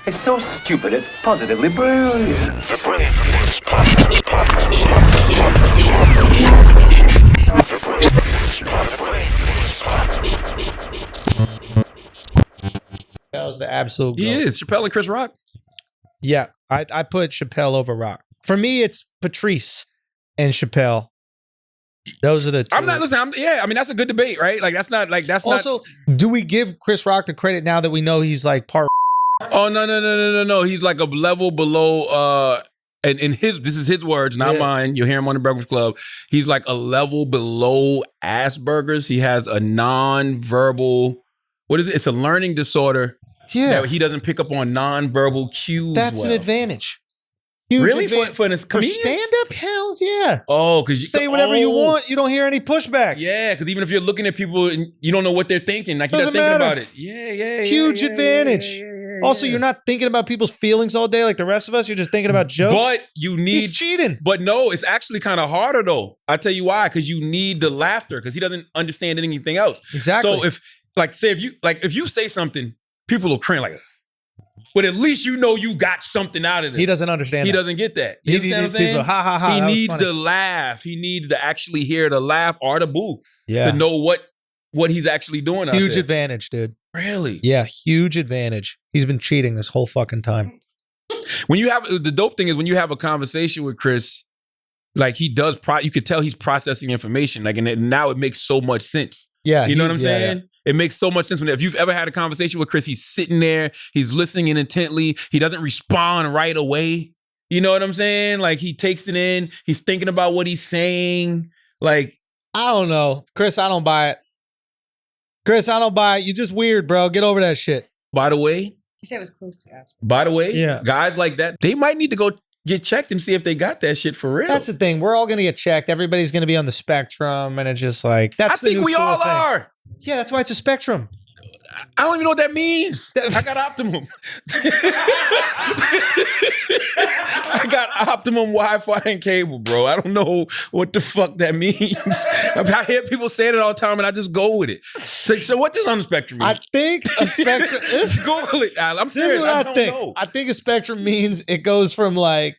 It's so stupid, it's positively brilliant. The Brilliant Idiots Podcast. That was the absolute He goat. is. Chappelle and Chris Rock. Yeah, I put Chappelle over Rock. For me, it's Patrice and Chappelle. Those are the two. I'm not listening. I mean, that's a good debate, right? Like, that's not. Also, do we give Chris Rock the credit now that we know he's like part? Oh no. He's like a level below. And in this is his words, not mine. You'll hear him on the Breakfast Club. He's like a level below Asperger's. He has a non-verbal. What is it? It's a learning disorder. Yeah, that he doesn't pick up on non-verbal cues. That's an advantage. Huge really advantage. for stand-up? Hells yeah. Oh, because you say whatever you want. You don't hear any pushback. Yeah, because even if you're looking at people and you don't know what they're thinking, like you're not thinking about it. Yeah. Huge advantage. Also, you're not thinking about people's feelings all day like the rest of us. You're just thinking about jokes. But you need He's cheating. But no, it's actually kind of harder though. I'll tell you why. Because you need the laughter. Because he doesn't understand anything else. Exactly. So if you say something, people will cringe like. But at least you know you got something out of it. He doesn't understand. He doesn't get that. You understand what I'm saying? People, ha ha ha. He needs to laugh. He needs to actually hear the laugh or the boo to know what he's actually doing out there. Huge advantage, dude. Really? Yeah, huge advantage. He's been cheating this whole fucking time. When you have the dope thing is when you have a conversation with Chris, like he does. You could tell he's processing information. Like and now it makes so much sense. Yeah, you know what I'm saying. Yeah. It makes so much sense. If you've ever had a conversation with Chris, he's sitting there, he's listening intently. He doesn't respond right away. You know what I'm saying? Like he takes it in. He's thinking about what he's saying. Like I don't know, Chris. I don't buy it. Chris, I don't buy it. You're just weird, bro. Get over that shit. By the way, he said it was close to us. By the way, guys like that, they might need to go get checked and see if they got that shit for real. That's the thing. We're all gonna get checked. Everybody's gonna be on the spectrum, and it's just like that's. I think we all are. Yeah, that's why it's a spectrum. I don't even know what that means. I got Optimum. I got Optimum Wi-Fi and cable, bro. I don't know what the fuck that means. I hear people saying it all the time, and I just go with it. So what does on the spectrum mean? I think a spectrum. Google it. I'm serious. This is what I think. Know. I think a spectrum means it goes from like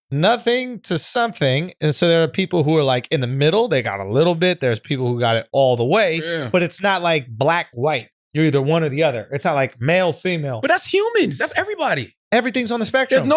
nothing to something. And so there are people who are like in the middle. They got a little bit. There's people who got it all the way. But it's not like black, white. You're either one or the other. It's not like male, female. But that's humans. That's everybody. Everything's on the spectrum.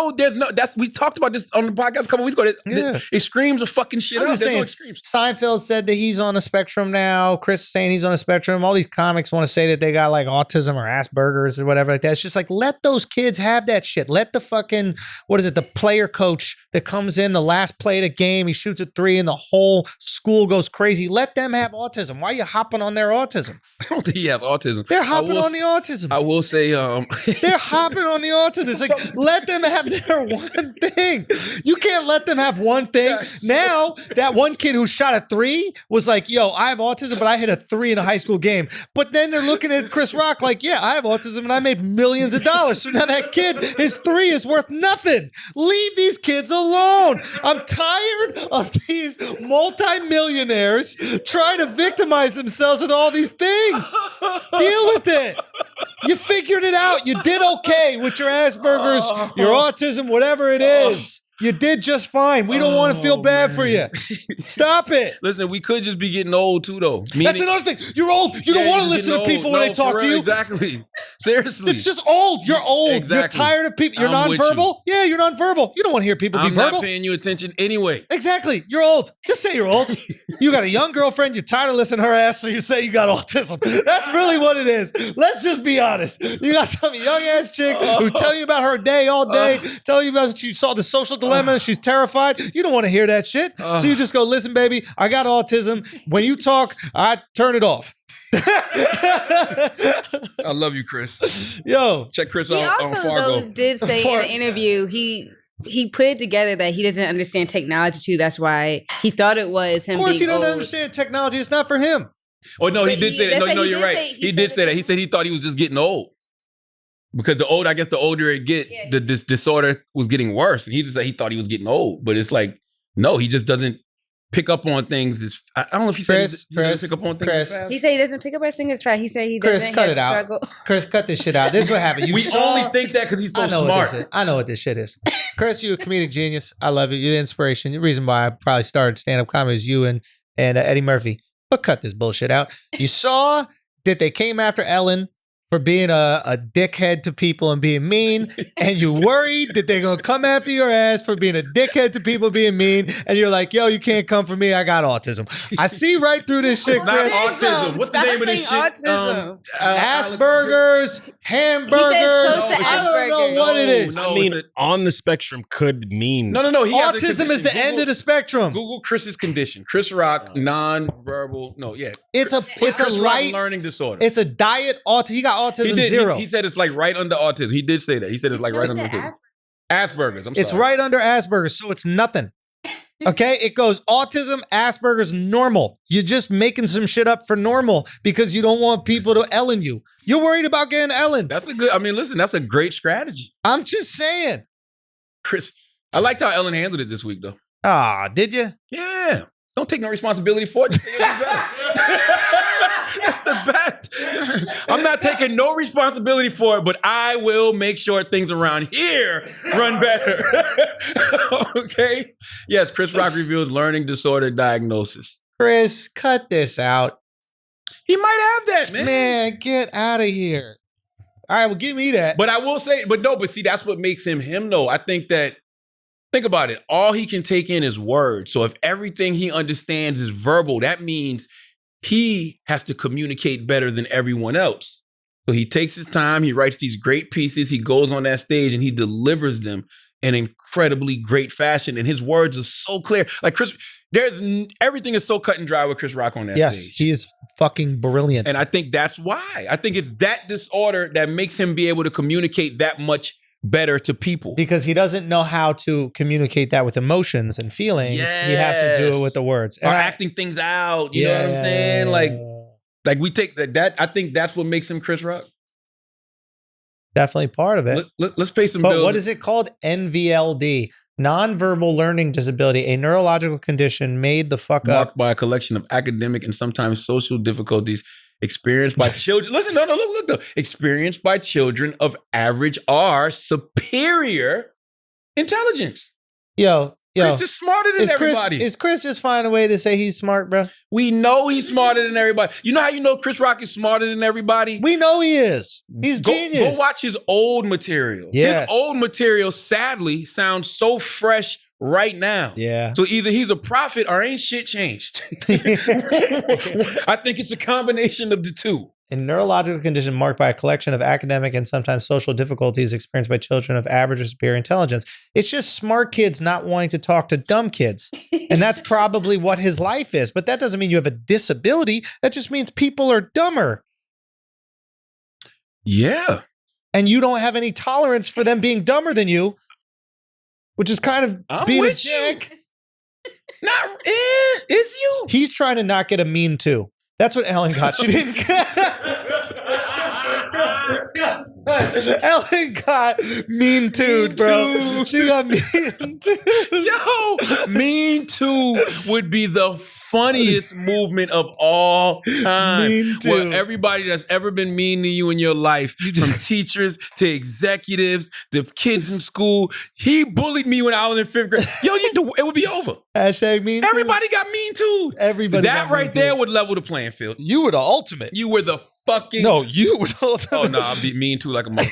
We talked about this on the podcast a couple weeks ago. It screams a fucking shit I'm out. just saying, Seinfeld said that he's on a spectrum now. Chris is saying he's on a spectrum. All these comics want to say that they got like autism or Asperger's or whatever like that. It's just like, let those kids have that shit. Let the fucking, the player coach that comes in the last play of the game, he shoots a 3 and the whole school goes crazy. Let them have autism. Why are you hopping on their autism? I don't think he has autism. They're hopping on the autism. I will say, they're hopping on the autism. It's like, let them have their one thing. You can't let them have one thing. Now, that one kid who shot a 3 was like, yo, I have autism, but I hit a 3 in a high school game. But then they're looking at Chris Rock like, yeah, I have autism and I made millions of dollars. So now that kid, his 3 is worth nothing. Leave these kids alone. I'm tired of these multimillionaires trying to victimize themselves with all these things. Deal with it. You figured it out. You did okay with your Asperger's, your autism, whatever it is. You did just fine. We don't want to feel bad for you. Stop it. Listen, we could just be getting old too, though. That's another thing. You're old. You don't want to listen to people when they talk to you. Exactly. Seriously. It's just old. You're old. Exactly. You're tired of people. You're nonverbal. Yeah, you're nonverbal. You don't want to hear people be verbal. I'm not paying you attention anyway. Exactly. You're old. Just say you're old. You got a young girlfriend. You're tired of listening to her ass, so you say you got autism. That's really what it is. Let's just be honest. You got some young ass chick who tell you about her day all day, tell you about she saw the social dilemma and she's terrified. You don't want to hear that shit. So you just go, listen, baby, I got autism. When you talk, I turn it off. I love you, Chris. Yo. Check Chris out on Fargo. He also did say in an interview, he put it together that he doesn't understand technology too. That's why he thought it was him. Of course he being doesn't old. understand technology. It's not for him. Oh, no, he did say that. No, you're right. He did say that. He said he thought he was just getting old. Because the older it get, this disorder was getting worse. And he just said he thought he was getting old. But it's like, no, he just doesn't pick up on things is. I don't know if he Chris, said he doesn't pick up on things. Chris. as fast. He said he doesn't pick up as things fast. He said he Chris, doesn't cut have it out. struggle. Chris, cut this shit out. This is what happened. We only think that because he's so I know smart. What this is. I know what this shit is. Chris, you're a comedic genius. I love you. You're the inspiration. The reason why I probably started stand-up comedy is you and Eddie Murphy. But cut this bullshit out. You saw that they came after Ellen for being a dickhead to people and being mean, and you worried that they're going to come after your ass for being a dickhead to people being mean, and you're like, yo, you can't come for me, I got autism. I see right through this shit, It's not Chris. autism. What's the name of this shit? Autism. Asperger's, hamburgers, close to I don't know Asperger's. what it is. No, I mean, on the spectrum could mean. No. He has a Autism is the condition. end of the spectrum. Google Chris's condition. Chris Rock, non-verbal. No, yeah. It's a Chris Rock light, learning disorder. it's a diet autism. He got autism zero. He said it's like right under autism. He did say that. He said it's like right under autism. Asperger's. I'm sorry. It's right under Asperger's, so it's nothing. Okay, it goes autism, Asperger's, normal. You're just making some shit up for normal because you don't want people to Ellen you. You're worried about getting Ellen. That's a good. I mean, listen, that's a great strategy, I'm just saying. Chris. I liked how Ellen handled it this week, though. Ah, did you? Yeah. Don't take no responsibility for it. Just think it's the best. That's the best. I'm not taking no responsibility for it, but I will make sure things around here run better. Okay? Yes, Chris Rock revealed learning disorder diagnosis. Chris, cut this out. He might have that, man. Man, get out of here. All right, well, give me that. But I will say, but see, that's what makes him though. I think that, think about it. All he can take in is words. So if everything he understands is verbal, that means he has to communicate better than everyone else. So he takes his time, he writes these great pieces, he goes on that stage and he delivers them in incredibly great fashion. And his words are so clear. Like Chris, everything is so cut and dry with Chris Rock on that yes, stage. he is fucking brilliant. And I think that's why. I think it's that disorder that makes him be able to communicate that much better to people. Because he doesn't know how to communicate that with emotions and feelings. He has to do it with the words. Or acting things out. You know what I'm saying? Like we take that. I think that's what makes him Chris Rock. Definitely part of it. Let's pay some But bills. what is it called? NVLD. Nonverbal learning disability, a neurological condition made the fuck up. Marked by a collection of academic and sometimes social difficulties experienced by children. Listen, no, look, though. Experienced by children of average or superior intelligence. Yo. Chris is smarter than everybody. Is Chris just finding a way to say he's smart, bro? We know he's smarter than everybody. You know how you know Chris Rock is smarter than everybody? We know he is. He's genius. Go watch his old material. Yes. His old material, sadly, sounds so fresh right now. Yeah. So either he's a prophet or ain't shit changed. I think it's a combination of the two. A neurological condition marked by a collection of academic and sometimes social difficulties experienced by children of average or superior intelligence. It's just smart kids not wanting to talk to dumb kids. And that's probably what his life is. But that doesn't mean you have a disability. That just means people are dumber. Yeah. And you don't have any tolerance for them being dumber than you, which is kind of I'm being a with you. dick. Is you? He's trying to not get a mean too. That's what Ellen got. She didn't get Ellen got mean tooed, bro. She got mean tooed. Yo, mean too would be the funniest movement of all time. Mean too. Where everybody that's ever been mean to you in your life, from teachers to executives to kids in school, he bullied me when I was in 5th grade. Yo, it would be over. Hashtag mean too. Everybody got mean too. Everybody That got mean right there too. would level the playing field. You were the ultimate. You were the fucking. No, you were the ultimate. Oh no, I'll be mean too like a mother.